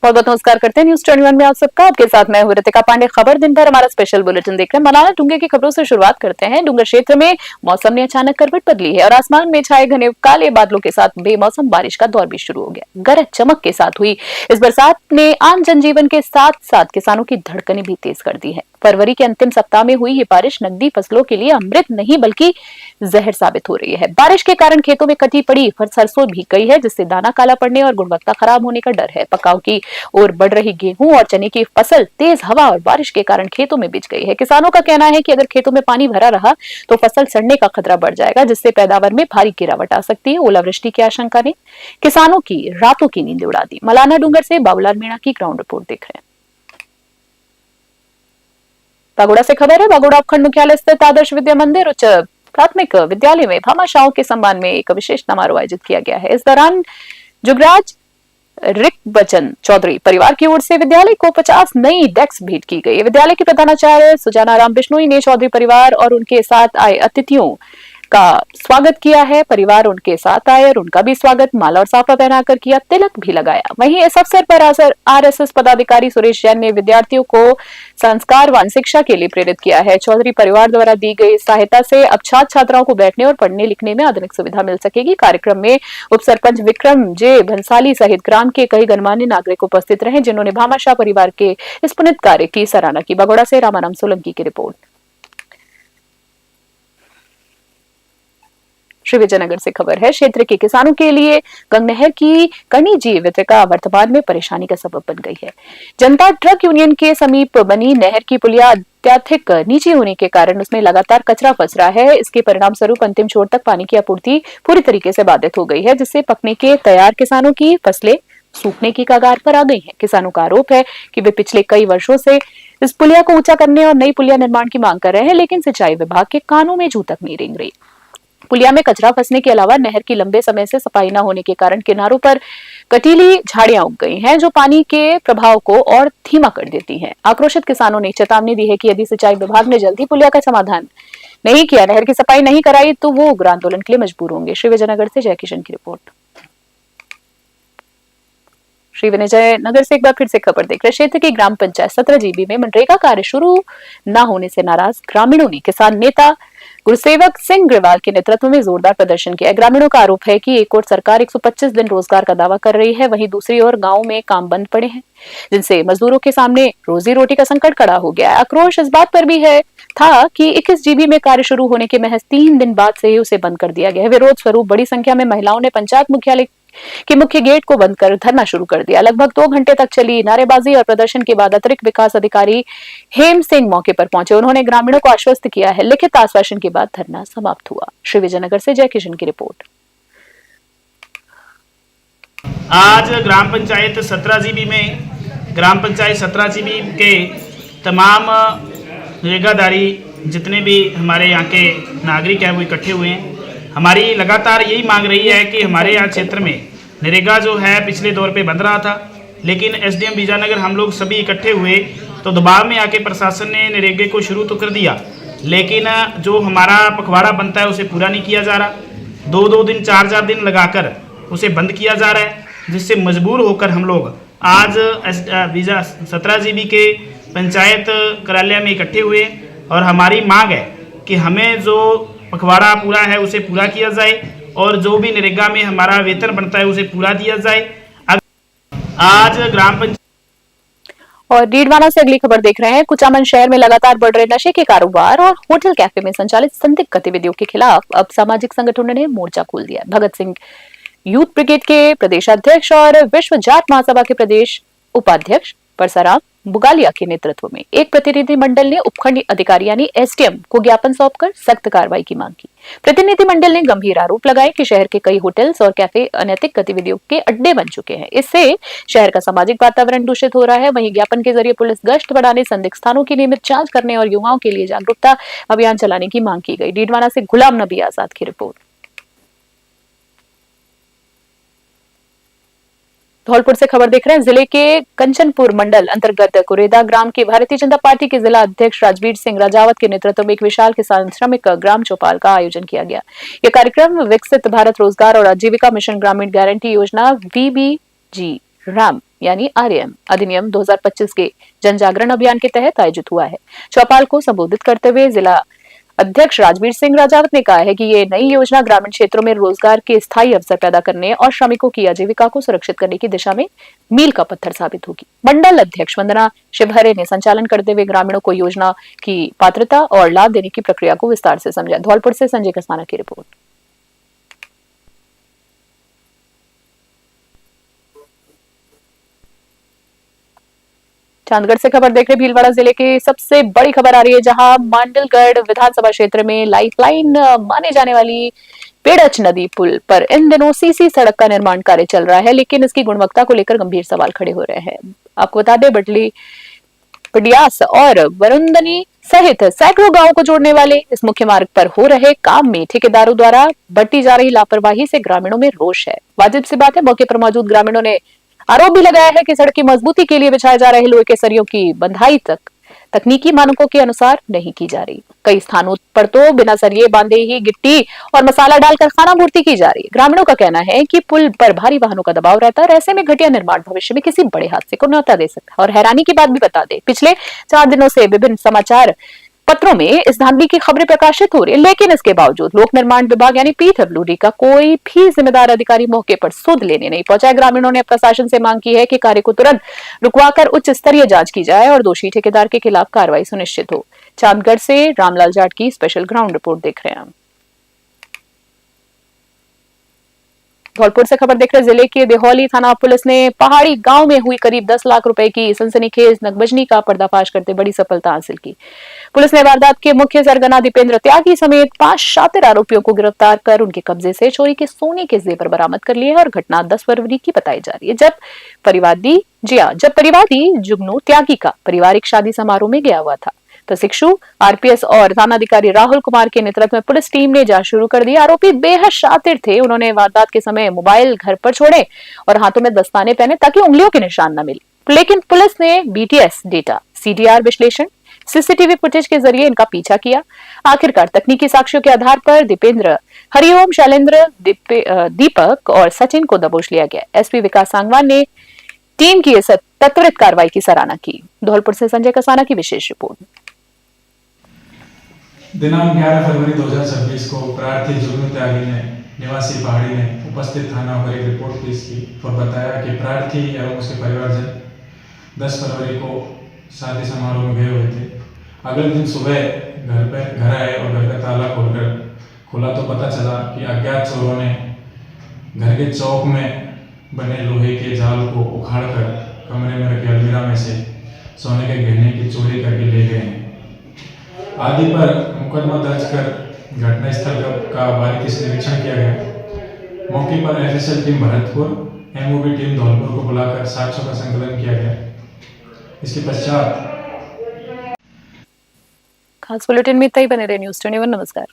बहुत बहुत नमस्कार करते हैं न्यूज 21 में आप सबका। आपके साथ मैं हूं रितिका पांडे। खबर दिन भर हमारा स्पेशल बुलेटिन देख रहे हैं। मलाना डूंगर की खबरों से शुरुआत करते हैं। डूंगर क्षेत्र में मौसम ने अचानक करवट बदली है और आसमान में छाए घने काले बादलों के साथ बेमौसम बारिश का दौर भी शुरू हो गया। गरज चमक के साथ हुई इस बरसात ने आम जनजीवन के साथ साथ किसानों की धड़कनें भी तेज कर दी है। फरवरी के अंतिम सप्ताह में हुई ये बारिश नकदी फसलों के लिए अमृत नहीं बल्कि जहर साबित हो रही है। बारिश के कारण खेतों में कटी पड़ी सरसों भीग गई है, जिससे दाना काला पड़ने और गुणवत्ता खराब होने का डर है। पकाव की ओर बढ़ रही गेहूं और चने की फसल तेज हवा और बारिश के कारण खेतों में बिछ गई है। किसानों का कहना है कि अगर खेतों में पानी भरा रहा तो फसल सड़ने का खतरा बढ़ जाएगा, जिससे पैदावार में भारी गिरावट आ सकती है। ओलावृष्टि की आशंका ने किसानों की रातों की नींद उड़ा दी। मलाना डूंगर से बाबूलाल मीणा की ग्राउंड रिपोर्ट देख रहे हैं। बागोड़ा से खबर है। बागोड़ा उपखंड मुख्यालय स्थित आदर्श विद्या मंदिर उच्च प्राथमिक विद्यालय में भामाशाहों के सम्मान में एक विशेष समारोह आयोजित किया गया है। इस दौरान जुगराज रिक बचन चौधरी परिवार की ओर से विद्यालय को 50 नई डेस्क भेंट की गई। विद्यालय के प्रधानाचार्य सुजाना राम बिश्नोई ने चौधरी परिवार और उनके साथ आए अतिथियों का स्वागत किया है। परिवार उनके साथ आए और उनका भी स्वागत माला और साफा पहनाकर किया, तिलक भी लगाया। वहीं इस अवसर पर आरएसएस पदाधिकारी सुरेश जैन ने विद्यार्थियों को संस्कारवान शिक्षा के लिए प्रेरित किया है। चौधरी परिवार द्वारा दी गई सहायता से अब छात्र छात्राओं को बैठने और पढ़ने लिखने में आधुनिक सुविधा मिल सकेगी। कार्यक्रम में उप सरपंच विक्रम जे भंसाली सहित ग्राम के कई गणमान्य नागरिक उपस्थित रहे, जिन्होंने भामाशाह परिवार के इस पुनित कार्य की सराहना की। बगोड़ा से रामाराम सोलंकी की रिपोर्ट। श्री विजयनगर से खबर है। क्षेत्र के किसानों के लिए गंगनहर की कर्णी जी वितरिका वर्तमान में परेशानी का सबब बन गई है। जनता ट्रक यूनियन के समीप बनी नहर की पुलिया अत्यधिक नीची होने के कारण उसमें लगातार कचरा फंस रहा है। इसके परिणाम स्वरूप अंतिम छोर तक पानी की आपूर्ति पूरी तरीके से बाधित हो गई है, जिससे पकने के तैयार किसानों की फसलें सूखने की कगार पर आ गई हैं। किसानों का आरोप है कि वे पिछले कई वर्षों से इस पुलिया को ऊंचा करने और नई पुलिया निर्माण की मांग कर रहे हैं, लेकिन सिंचाई विभाग के कानों में जू तक नहीं रेंग रही। पुलिया में कचरा फंसने के अलावा नहर की लंबे समय से सफाई न होने के कारण किनारों पर कटीली झाड़ियां उग गई हैं, जो पानी के प्रभाव को और धीमा कर देती हैं। आक्रोशित किसानों ने चेतावनी दी है कि यदि सिंचाई विभाग ने जल्दी पुलिया का समाधान नहीं किया, नहर की सफाई नहीं कराई, तो वो उग्र आंदोलन के लिए मजबूर होंगे। श्री विजयनगर से जयकिशन की रिपोर्ट। श्री विजयनगर से एक बार फिर से खबर देख रहे। क्षेत्र की ग्राम पंचायत 17 जीबी में मनरेगा कार्य शुरू न होने से नाराज ग्रामीणों ने किसान नेता गुरुसेवक सिंह ग्रेवाल के नेतृत्व में जोरदार प्रदर्शन किया। ग्रामीणों का आरोप है कि एक ओर सरकार 125 दिन रोजगार का दावा कर रही है, वहीं दूसरी ओर गांव में काम बंद पड़े हैं, जिनसे मजदूरों के सामने रोजी रोटी का संकट खड़ा हो गया है। आक्रोश इस बात पर भी है था कि 21 जीबी में कार्य शुरू होने के महज 3 दिन बाद से ही उसे बंद कर दिया गया है। विरोध स्वरूप बड़ी संख्या में महिलाओं ने पंचायत मुख्यालय के मुख्य गेट को बंद कर धरना शुरू कर दिया। लगभग 2 घंटे तक चली नारेबाजी और प्रदर्शन के बाद अतिरिक्त विकास अधिकारी हेम सिंह मौके पर पहुंचे। उन्होंने ग्रामीणों को आश्वस्त किया है। लिखित आश्वासन के बाद धरना समाप्त हुआ। श्री विजयनगर से जयकिशन की रिपोर्ट। आज ग्राम पंचायत 17 जीबी में ग्राम पंचायत 17 जीबी के तमाम नरेगादारी जितने भी हमारे यहाँ के नागरिक हैं वो इकट्ठे हुए हैं। हमारी लगातार यही मांग रही है कि हमारे यहाँ क्षेत्र में नरेगा जो है पिछले दौर पे बंद रहा था, लेकिन एसडीएम विजयनगर हम लोग सभी इकट्ठे हुए तो दबाव में आके प्रशासन ने नरेगे को शुरू तो कर दिया, लेकिन जो हमारा पखवाड़ा बनता है उसे पूरा नहीं किया जा रहा। 2-2 दिन 4-4 दिन लगाकर उसे बंद किया जा रहा है, जिससे मजबूर होकर हम लोग आज 17 जीबी के पंचायत कार्यालय में इकट्ठे हुए और हमारी मांग है कि हमें जो पखवाड़ा पूरा है उसे पूरा किया जाए और जो भी नरेगा में हमारा वेतन बनता है उसे पूरा दिया जाए। आज ग्राम पंचायत और डीडवाना से अगली खबर देख रहे हैं। कुचामन शहर में लगातार बढ़ रहे नशे के कारोबार और होटल कैफे में संचालित संदिग्ध गतिविधियों के खिलाफ अब सामाजिक संगठनों ने मोर्चा खोल दिया। भगत सिंह यूथ ब्रिगेड के प्रदेशाध्यक्ष और विश्व जाट महासभा के प्रदेश उपाध्यक्ष परसराम बुगालिया के नेतृत्व में एक प्रतिनिधिमंडल ने उपखंड अधिकारी यानी एसडीएम को ज्ञापन सौंपकर सख्त कार्रवाई की मांग की। प्रतिनिधिमंडल ने गंभीर आरोप लगाए कि शहर के कई होटल्स और कैफे अनैतिक गतिविधियों के अड्डे बन चुके हैं। इससे शहर का सामाजिक वातावरण दूषित हो रहा है। वहीं ज्ञापन के जरिए पुलिस गश्त बढ़ाने, संदिग्ध स्थानों की नियमित जांच करने और युवाओं के लिए जागरूकता अभियान चलाने की मांग की गई। डीडवाना से गुलाम नबी आजाद की रिपोर्ट। धौलपुर से खबर देख रहे हैं। जिले के कंचनपुर मंडल अंतर्गत कुरेदा ग्राम के भारतीय जनता पार्टी के जिला अध्यक्ष राजवीर सिंह राजावत के नेतृत्व में एक विशाल किसान श्रमिक ग्राम चौपाल का आयोजन किया गया। यह कार्यक्रम विकसित भारत रोजगार और आजीविका मिशन ग्रामीण गारंटी योजना VBG राम यानी आरएम अधिनियम 2025 के जन जागरण अभियान के तहत आयोजित हुआ है। चौपाल को संबोधित करते हुए जिला अध्यक्ष राजवीर सिंह राजावत ने कहा है कि ये नई योजना ग्रामीण क्षेत्रों में रोजगार के स्थायी अवसर पैदा करने और श्रमिकों की आजीविका को सुरक्षित करने की दिशा में मील का पत्थर साबित होगी। मंडल अध्यक्ष वंदना शिवहरे ने संचालन करते हुए ग्रामीणों को योजना की पात्रता और लाभ देने की प्रक्रिया को विस्तार से समझा। धौलपुर से संजय कसाना की रिपोर्ट। चांदगढ़ से खबर देख रहे भीलवाड़ा जिले की सबसे बड़ी खबर आ रही है, जहां मांडलगढ़ विधानसभा क्षेत्र में लाइफलाइन माने जाने वाली पेड़च नदी पुल पर इन दिनों सीसी सड़क का निर्माण कार्य चल रहा है, लेकिन इसकी गुणवत्ता को लेकर गंभीर सवाल खड़े हो रहे हैं। आपको बता दें, बडली पडियास और वरुंदनी सहित सैकड़ों गांवों को जोड़ने वाले इस मुख्य मार्ग पर हो रहे काम में ठेकेदारों द्वारा बरती जा रही लापरवाही से ग्रामीणों में रोष है। वाजिब सी बात है, मौके पर मौजूद ग्रामीणों ने आरोप भी लगाया है कि सड़क की मजबूती के लिए बिछाए जा रहे लोहे के सरियों की बंधाई तकनीकी मानकों के अनुसार नहीं की जा रही। कई स्थानों पर तो बिना सरिये बांधे ही गिट्टी और मसाला डालकर खाना पूर्ति की जा रही है। ग्रामीणों का कहना है कि पुल पर भारी वाहनों का दबाव रहता है और ऐसे में घटिया निर्माण भविष्य में किसी बड़े हादसे को न्योता दे सकता है। और हैरानी की बात भी बता दे, पिछले 4 दिनों से विभिन्न समाचार पत्रों में इस धांधली की खबरें प्रकाशित हो रही है, लेकिन इसके बावजूद लोक निर्माण विभाग यानी पीडब्ल्यूडी का कोई भी जिम्मेदार अधिकारी मौके पर सुध लेने नहीं पहुंचा है। ग्रामीणों ने प्रशासन से मांग की है कि कार्य को तुरंत रुकवाकर उच्च स्तरीय जांच की जाए और दोषी ठेकेदार के खिलाफ कार्रवाई सुनिश्चित हो। चांदगढ़ से रामलाल जाट की स्पेशल ग्राउंड रिपोर्ट देख रहे हैं हम। धौलपुर से खबर देख रहे, जिले के देहौली थाना पुलिस ने पहाड़ी गांव में हुई करीब 10 लाख रुपए की सनसनीखेज नकबजनी का पर्दाफाश करते बड़ी सफलता हासिल की। पुलिस ने वारदात के मुख्य सरगना दीपेंद्र त्यागी समेत 5 शातिर आरोपियों को गिरफ्तार कर उनके कब्जे से चोरी के सोने के जेवर बरामद कर लिए और घटना 10 फरवरी की बताई जा रही है, जब परिवादी जुगनू त्यागी का पारिवारिक शादी समारोह में गया हुआ था। प्रशिक्षु आरपीएस और थानाधिकारी राहुल कुमार के नेतृत्व में पुलिस टीम ने जांच शुरू कर दी। आरोपी बेहद शातिर थे। उन्होंने वारदात के समय मोबाइल घर पर छोड़े और हाथों में दस्ताने पहने ताकि उंगलियों के निशान न मिले, लेकिन पुलिस ने बीटीएस डेटा, सीडीआर विश्लेषण, सीसीटीवी फुटेज के जरिए इनका पीछा किया। आखिरकार तकनीकी साक्ष्यों के आधार पर दीपेंद्र, हरिओम, शैलेंद्र, दीपक और सचिन को दबोच लिया गया। एसपी विकास सांगवान ने टीम की इस त्वरित कार्रवाई की सराहना की। धौलपुर से संजय कसाना की विशेष रिपोर्ट। दिनांक 11 फरवरी 2026 को प्रार्थी जुगनू त्यागी ने निवासी पहाड़ी ने उपस्थित थाना पर एक रिपोर्ट पेश की और बताया कि प्रार्थी एवं उसके परिवारजन 10 फरवरी को शादी समारोह में गए हुए थे। अगले दिन सुबह घर आए और घर का ताला खोला तो पता चला कि अज्ञात चोरों ने घर के चौक में बने लोहे के जाल को उखाड़कर कमरे में रखे अलमीरा में से सोने के गहने की चोरी करके ले गए हैं। आदि पर मुकदमा दर्ज कर घटनास्थल का बारीकी से निरीक्षण किया गया। मौके पर FSL team Bharatpur, MOB team Dholpur को बुलाकर साक्ष्यों का संकलन किया गया। इसके पश्चात खास बुलेटिन में इतना ही। बने रहे न्यूज़ 21। नमस्कार।